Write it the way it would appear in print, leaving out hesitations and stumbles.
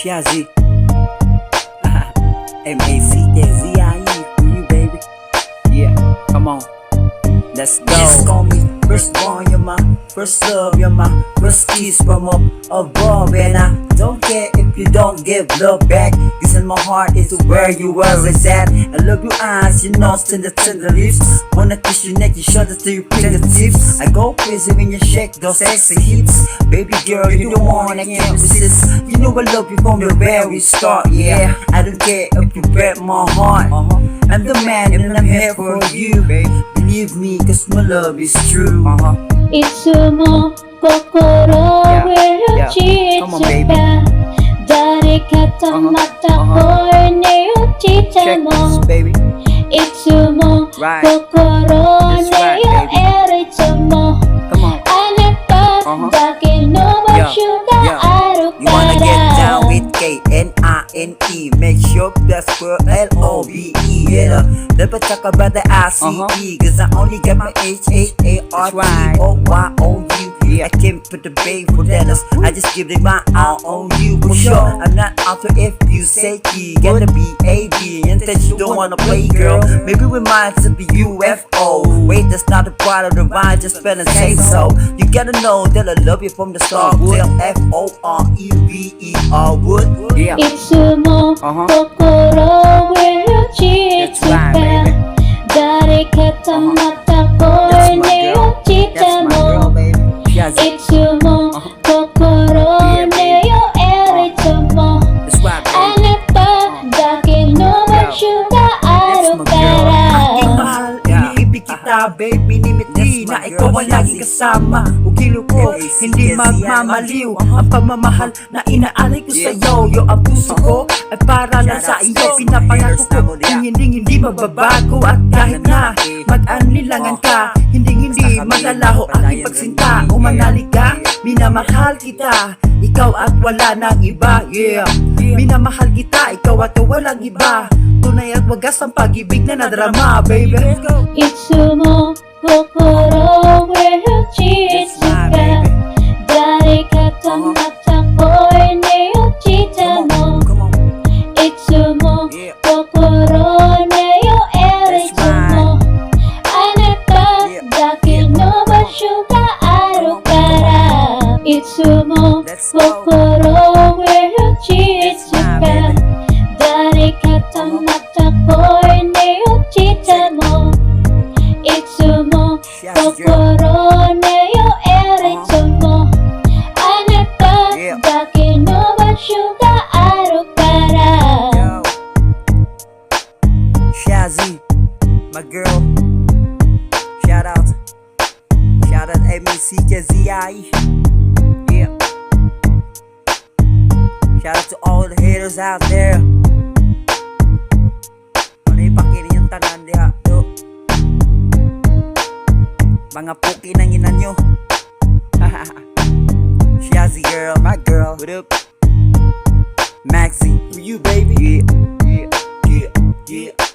Shazzy. Mackzie for you, baby. Yeah, come on, let's go. Just call me first born, you're my first love, you're my first kiss from up above. And I don't care if you don't give love back, cause in my heart is where you was at. I love your eyes, your nose, and the tender lips. Wanna kiss your neck, your shoulders to your fingertips. I go crazy when you shake those sexy hips. Baby girl, you the one I can't resist. You know I love you from the very start. Yeah, I don't care if you break my heart. I'm the man and I'm here for you. Believe me, cause my love is true. Itsumo kokoro will cheat you back. Darikata mata koi ne uchita mo. Itsumo kokoro ne yo eritsumo. Anata dake no mo shuga aru You wanna get down with K-N-I-N-E. Make sure that's for L-O-V-E. Yeah, never talk about the I-C-E, cause I only got my H-A-R-T-O-Y-O-U. I came for the babe for Dennis. I just give it my all on you. For sure, I'm not out to if you say key. Gotta be A-B, and that you don't wanna play, girl. Maybe we might to be UFO. Wait, that's not a part of the rhyme, just spell and say so. You gotta know that I love you from the start. Tell F-O-R-E-V-E-R would. Yeah. Itsumo kokoro will cheat you back. Darikata mata koi ne uchita mo. Itsumo kokoro ne yo eritsumo. Anata dake no mo shuga aru kara. Mahal, iniibig kita, babe, minimiti na ikaw ang laging kasama. Ugilo ko, hindi magmamaliw. Ang pagmamahal na inaalay ko sa'yo. Yo, ang puso ko ay para lang sa iyo. Pinapangako ko, hindi magbabago. At kahit na mag-anlilangan ka, hindi maglalaho aking pagsinta. Umanali ka, minamahal kita, ikaw at wala nang iba. Yeah, minamahal kita, ikaw at walang iba. Tunay at wagas ang pag-ibig na nadrama, baby. Itsumo kokoro will cheat you back. Darikata mata koi ne uchita mo. Itsumo kokoro ne yo eritsumo. Anata dake no mo shuga aru kara. Itsumo kokoro will cheat you back. Darikata mata koi ne uchita mo. Itsumo kokoro ne yo eritsumo. Anata dake no mo shuga aru kara. Shazzy, my girl. Shout out Mackzie. Yeah. Shout out to all the haters out there. Ano ipakirin yung tanan diha, do. Mga puki ng ina nyo. Shazzy girl, my girl. What up? Mackzie, for you, baby. Yeah, yeah, yeah, yeah.